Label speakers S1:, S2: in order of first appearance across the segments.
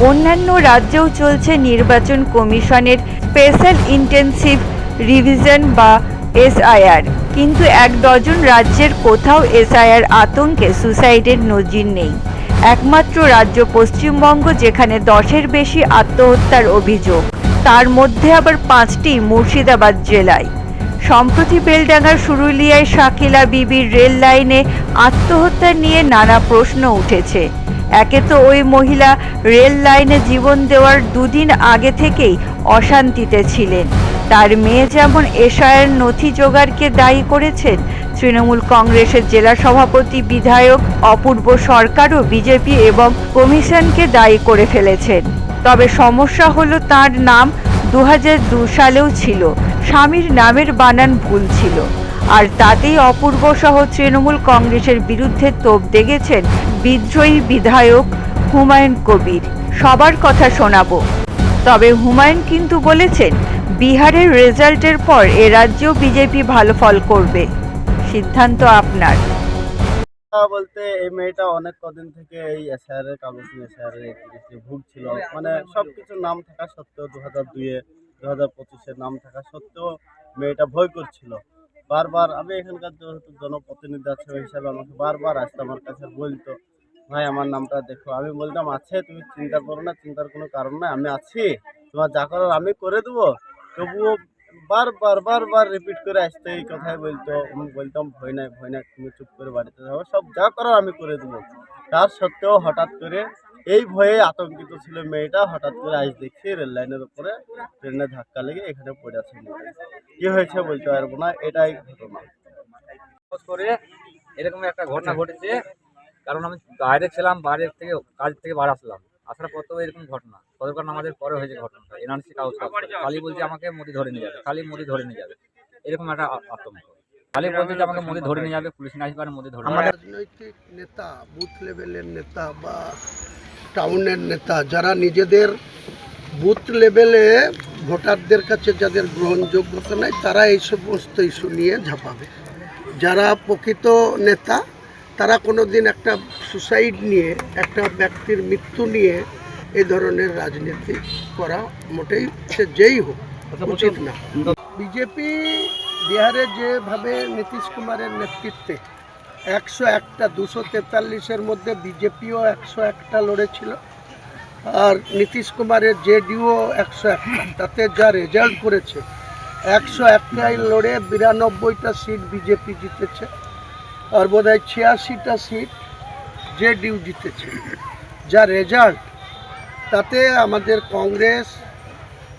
S1: অন্যান্য রাজ্যেও চলছে নির্বাচন কমিশনের স্পেশাল ইন্টেনসিভ রিভিশন বা এসআইআর, কিন্তু এক ডজন রাজ্যের কোথাও এসআইআর আতঙ্কে সুসাইডের নজির নেই। একমাত্র রাজ্য পশ্চিমবঙ্গ, যেখানে 10-এর বেশি আত্মহত্যার অভিযোগ, তার মধ্যে আবার 5টি মুর্শিদাবাদ জেলায়। সম্প্রতি বেলডাঙ্গার সুরুলিয়ায় শাকিলা বিবির রেল লাইনে আত্মহত্যা নিয়ে নানা প্রশ্ন উঠেছে। একে তো ওই মহিলা রেল লাইনে জীবন দেওয়ার দুদিন আগে থেকেই অশান্তিতে ছিলেন। তার মেয়ে যেমন এসআইআর নথি জোগাড়কে দায়ী করেছেন, তৃণমূল কংগ্রেসের জেলা সভাপতি বিধায়ক অপূর্ব সরকারও বিজেপি এবং কমিশনকে দায়ী করে ফেলেছেন। তবে সমস্যা হলো, তার নাম 2002 সালেও ছিল, স্বামীর নামের বানান ভুল ছিল, আর তাতেই অপূর্ব সহ তৃণমূল কংগ্রেসের বিরুদ্ধে তোপ দেগেছেন বিদ্রোহী বিধায়ক হুমায়ুন কবির। সবার কথা শোনাবো, তবে হুমায়ুন কিন্তু বলেছেন বিহারের রেজাল্টের পর এ রাজ্যেও বিজেপি ভালো ফল করবে। সিদ্ধান্ত আপনার।
S2: বলতে এই মেয়েটা অনেক কদিন থেকে এই এসআইআর এর কাগজ নিয়ে এসআইআর এর ভুগছিল, মানে সবকিছু নাম থাকা সত্ত্বেও 2002-এ 2025-এর নাম থাকা সত্ত্বেও মেয়েটা ভয় করছিল। বারবার আমি এখানকার যেহেতু জনপ্রতিনিধি আছে ওই হিসাবে আমাকে বারবার আসতো, আমার কাছে বলতো ভাই আমার নামটা দেখো। আমি বলতাম আছে, তুমি চিন্তা করো না, চিন্তার কোনো কারণ নাই, আমি আছি, তোমার যা করার আমি করে দেবো। তবুও বারবার বারবার রিপিট করে আসতে এই কথাই বলতো। আমি বলতাম ভয় নাই ভয় নাই, তুমি চুপ করে বাড়িতে যাবো, সব যা করার আমি করে দেবো। তার সত্ত্বেও হঠাৎ করে এই ভয়ে আতঙ্কিত ছিল মেয়েটা, হঠাৎ করে আজ দেখছি রেল লাইনের উপরে ট্রেনের ধাক্কা লেগে এখানে পড়ে আছে। কি হয়েছে বলতে পারবো না, এটাই ঘটনা।
S3: করে এরকম একটা ঘটনা ঘটেছে, কারণ আমি বাইরে ছিলাম, বাইরে থেকে কাজ থেকে বার আসলাম, আসার পর তো এরকম ঘটনা গতকাল আমাদের পরে হয়েছে ঘটনাটা। এনআরসি কাগজ খালি বলছে আমাকে মোদি ধরে নিয়ে যাবে, খালি মোদি ধরে নিয়ে যাবে, এরকম একটা আতঙ্ক। খালি বলছে যে আমাকে মোদি ধরে নিয়ে যাবে, পুলিশ না আসবে, মোদি ধরে
S4: আমাদের রাজনৈতিক নেতা, বুথ লেভেলের নেতা বা টাউনের নেতা, যারা নিজেদের বুথ লেভেলে ভোটারদের কাছে যাদের গ্রহণযোগ্যতা নেই, তারা এই সমস্ত ইস্যু নিয়ে ঝাঁপাবে। যারা প্রকৃত নেতা, তারা কোনো দিন একটা সুসাইড নিয়ে, একটা ব্যক্তির মৃত্যু নিয়ে এই ধরনের রাজনীতি করা মোটেই, সে যেই হোক, উচিত না। বিজেপি বিহারে যেভাবে নীতিশ কুমারের নেতৃত্বে 101টা 243-এর মধ্যে বিজেপিও 101টা লড়েছিল, আর নীতিশ কুমারের জেডিইউ 101টা, তাতে যা রেজাল্ট করেছে 101টাই লড়ে 92টা সিট বিজেপি জিতেছে, আর বোধহয় 86টা সিট জেডিইউ জিতেছে। যা রেজাল্ট, তাতে আমাদের কংগ্রেস,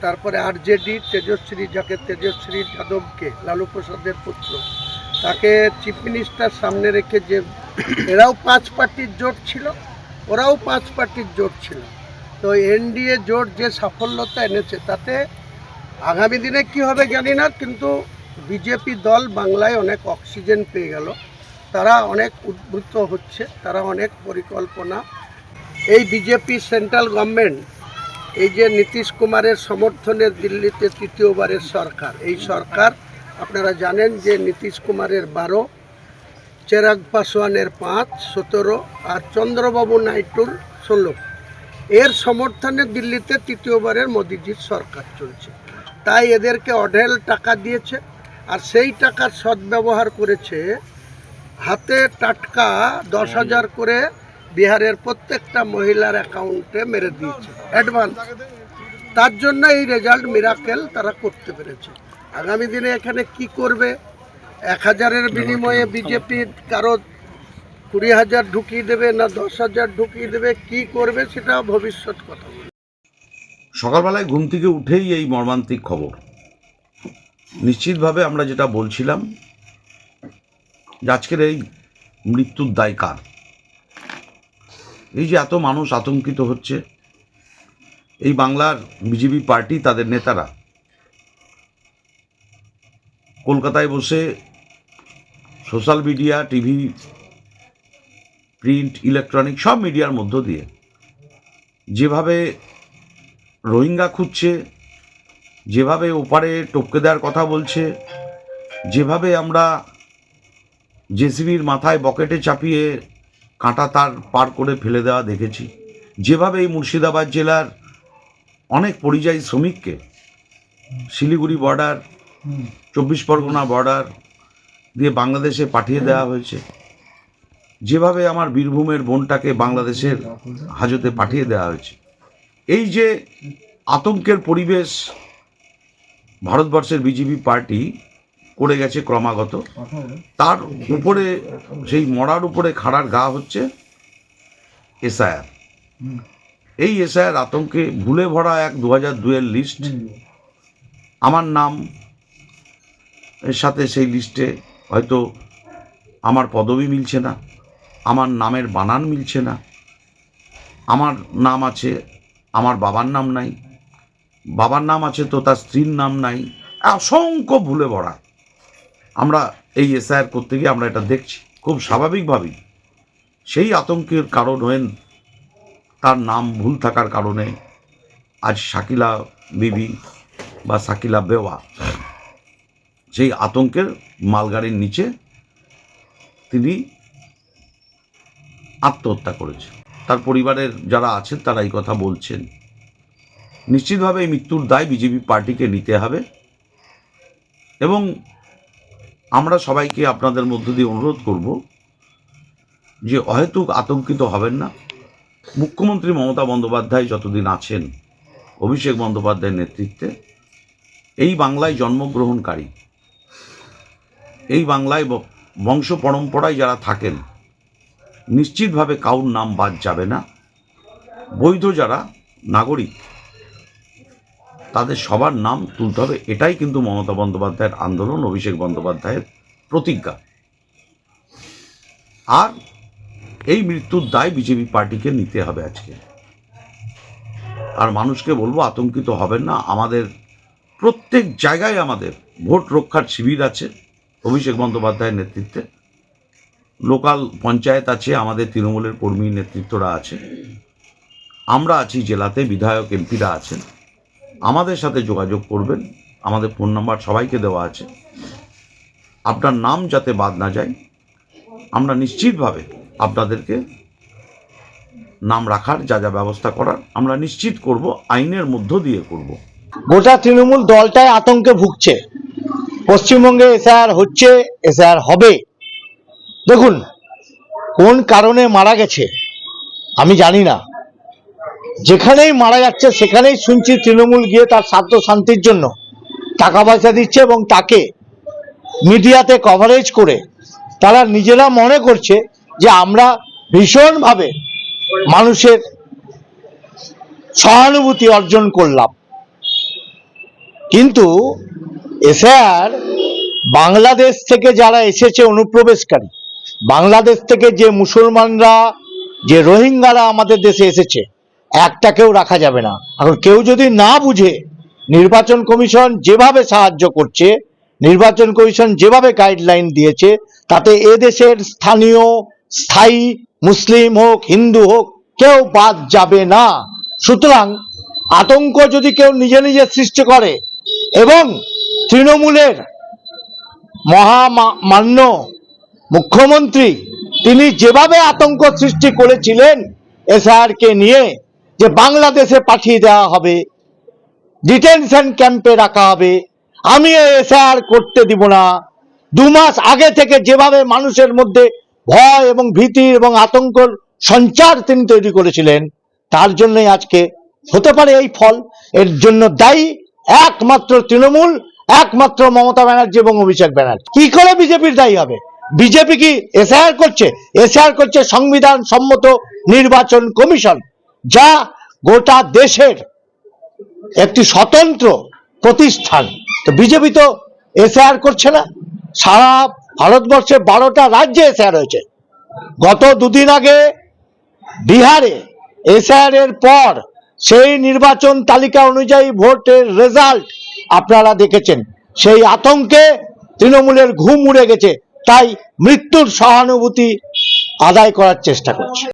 S4: তারপরে আরজেডি, তেজস্বী, যাকে তেজস্বী যাদবকে, লালু প্রসাদের পুত্র, তাকে চিফ মিনিস্টার সামনে রেখে, যে এরাও 5 পার্টির জোট ছিল, ওরাও 5 পার্টির জোট ছিল, তো এনডিএ জোট যে সাফল্যতা এনেছে, তাতে আগামী দিনে কি হবে জানি না, কিন্তু বিজেপি দল বাংলায় অনেক অক্সিজেন পেয়ে গেল, তারা অনেক উদ্বুদ্ধ হচ্ছে, তারা অনেক পরিকল্পনা। এই বিজেপি সেন্ট্রাল গভর্নমেন্ট, এই যে নীতিশ কুমারের সমর্থনে দিল্লিতে তৃতীয়বারের সরকার, এই সরকার আপনারা জানেন যে নীতিশ কুমারের 12, চিরাগ পাসওয়ানের 5, 17, আর চন্দ্রবাবু নাইডুর 16, এর সমর্থনে দিল্লিতে তৃতীয়বারের মোদিজির সরকার চলছে। তাই এদেরকে অঢেল টাকা দিয়েছে, আর সেই টাকার সদ্ব্যবহার করেছে, হাতে টাটকা 10,000 করে বিহারের প্রত্যেকটা মহিলার অ্যাকাউন্টে মেরে দিয়েছে অ্যাডভান্স। তার জন্য এই রেজাল্ট, মিরাকেল তারা করতে পেরেছে। আগামী দিনে এখানে কি করবে, 1000-এর বিনিময়ে বিজেপি কারো 20,000 ঢুকিয়ে দেবে না 10,000 ঢুকিয়ে দেবে, কি করবে সেটা ভবিষ্যৎ কথা।
S5: সকালবেলায় ঘুম থেকে উঠেই এই মর্মান্তিক খবর। নিশ্চিতভাবে আমরা যেটা বলছিলাম, আজকের এই মৃত্যুর দায় কার? এই যে এত মানুষ আতঙ্কিত হচ্ছে, এই বাংলার বিজেপি পার্টি, তাদের নেতারা কলকাতায় বসে social media, TV, print, electronic সব মিডিয়ার মধ্য দিয়ে যেভাবে রোহিঙ্গা খুঁজছে, যেভাবে ওপারে টপকে দেওয়ার কথা বলছে, যেভাবে আমরা জেসিবির মাথায় বকেটে চাপিয়ে কাঁটা তার পার করে ফেলে দেওয়া দেখেছি, যেভাবে এই মুর্শিদাবাদ জেলার অনেক পরিযায়ী শ্রমিককে শিলিগুড়ি বর্ডার, 24 পরগনা বর্ডার দিয়ে বাংলাদেশে পাঠিয়ে দেওয়া হয়েছে, যেভাবে আমার বীরভূমের বোনটাকে বাংলাদেশের হাজতে পাঠিয়ে দেওয়া হয়েছে, এই যে আতঙ্কের পরিবেশ ভারতবর্ষের বিজেপি পার্টি করে গেছে ক্রমাগত, তার উপরে সেই মরার উপরে খাড়ার গা হচ্ছে এসআইআর। এই এসআইআর আতঙ্কে ভুলে ভরা এক 2002-এর লিস্ট, আমার নাম এর সাথে সেই লিস্টে হয়তো আমার পদবি মিলছে না, আমার নামের বানান মিলছে না, আমার নাম আছে, আমার বাবার নাম নাই, বাবার নাম আছে তো তার স্ত্রীর নাম নাই, অসংখ্য ভুলে ভরা। আমরা এই এসআইআর করতে গিয়ে আমরা এটা দেখছি খুব স্বাভাবিকভাবেই সেই আতঙ্কের কারণ হয়ে তার নাম ভুল থাকার কারণে আজ শাকিলা বিবি বা শাকিলা বেওয়া সেই আতঙ্কের মালগাড়ির নিচে তিনি আত্মহত্যা করেছে। তার পরিবারের যারা আছেন তারা এই কথা বলছেন। নিশ্চিতভাবে এই মৃত্যুর দায় বিজেপি পার্টিকে নিতে হবে এবং আমরা সবাইকে আপনাদের মধ্য দিয়ে অনুরোধ করব যে অহেতুক আতঙ্কিত হবেন না। মুখ্যমন্ত্রী মমতা বন্দ্যোপাধ্যায় যতদিন আছেন, অভিষেক বন্দ্যোপাধ্যায়ের নেতৃত্বে এই বাংলায় জন্মগ্রহণকারী, এই বাংলায় বংশ পরম্পরায় যারা থাকেন, নিশ্চিতভাবে কারুর নাম বাদ যাবে না। বৈধ যারা নাগরিক তাদের সবার নাম তুলতে হবে। এটাই কিন্তু মমতা বন্দ্যোপাধ্যায়ের আন্দোলন, অভিষেক বন্দ্যোপাধ্যায়ের প্রতিজ্ঞা। আর এই মৃত্যুর দায় বিজেপি পার্টিকে নিতে হবে আজকে। আর মানুষকে বলবো আতঙ্কিত হবেন না। আমাদের প্রত্যেক জায়গায় আমাদের ভোট রক্ষার শিবির আছে অভিষেক বন্দ্যোপাধ্যায়ের নেতৃত্বে, লোকাল পঞ্চায়েত আছে, আমাদের তৃণমূলের কর্মী নেতৃত্বরা আছে, আমরা আছি জেলাতে, বিধায়ক এমপিরা আছেন। আমাদের সাথে যোগাযোগ করবেন, আমাদের ফোন নাম্বার সবাইকে দেওয়া আছে। আপনার নাম যাতে বাদ না যায়, আমরা নিশ্চিতভাবে আপনাদেরকে নাম রাখার যা যা ব্যবস্থা করার আমরা নিশ্চিত করব, আইনের মধ্য দিয়ে করব।
S6: গোটা তৃণমূল দলটাই আতঙ্কে ভুগছে। পশ্চিমবঙ্গে এসআইআর হচ্ছে, এসআইআর হবে। দেখুন, কোন কারণে মারা গেছে আমি জানি না, যেখানেই মারা যাচ্ছে সেখানেই শুনছি তৃণমূল গিয়ে তার স্বার্থ শান্তির জন্য টাকা পয়সা দিচ্ছে এবং তাকে মিডিয়াতে কভারেজ করে তারা নিজেরা মনে করছে যে আমরা ভীষণভাবে মানুষের সহানুভূতি অর্জন করলাম। কিন্তু এসআইআর বাংলাদেশ থেকে যারা এসেছে অনুপ্রবেশকারী, বাংলাদেশ থেকে যে মুসলমানরা, যে রোহিঙ্গারা আমাদের দেশে এসেছে, একটাকেও রাখা যাবে না। এখন কেউ যদি না বুঝে, নির্বাচন কমিশন যেভাবে সাহায্য করছে, নির্বাচন কমিশন যেভাবে গাইডলাইন দিয়েছে, তাতে এদেশের স্থানীয় স্থায়ী মুসলিম হোক হিন্দু হোক কেউ বাদ যাবে না। সুতরাং আতঙ্ক যদি কেউ নিজে নিজে সৃষ্টি করে এবং তৃণমূলের মহামান্য মুখ্যমন্ত্রী তিনি যেভাবে আতঙ্ক সৃষ্টি করেছিলেন এসআইআরকে নিয়ে, যে বাংলাদেশে পাঠিয়ে দেওয়া হবে, ডিটেনশন ক্যাম্পে রাখা হবে, আমি এসআইআর করতে দিব না, 2 মাস আগে থেকে যেভাবে মানুষের মধ্যে ভয় এবং ভীতি এবং আতঙ্কর সঞ্চার তিনি তৈরি করেছিলেন, তার জন্যই আজকে হতে পারে এই ফল। এর জন্য দায়ী একমাত্র তৃণমূল, একমাত্র মমতা ব্যানার্জি এবং অভিষেক ব্যানার্জি। কি করে বিজেপির দায়ী হবে? বিজেপি কি এসআইআর করছে? এসআইআর করছে সংবিধান সম্মত নির্বাচন কমিশন, যা গোটা দেশের একটি স্বতন্ত্র প্রতিষ্ঠান। তো বিজেপি তো এসআইআর করছে না। সারা ভারতবর্ষে 12টা রাজ্যে এসআইআর হয়েছে। গত 2 দিন আগে বিহারে এসআইআর এর পর সেই নির্বাচন তালিকা অনুযায়ী ভোটের রেজাল্ট আপনারা দেখেছেন। সেই আতঙ্কে তৃণমূলের ঘুম উড়ে গেছে, তাই মৃত্যুর সহানুভূতি আদায় করার চেষ্টা করছে।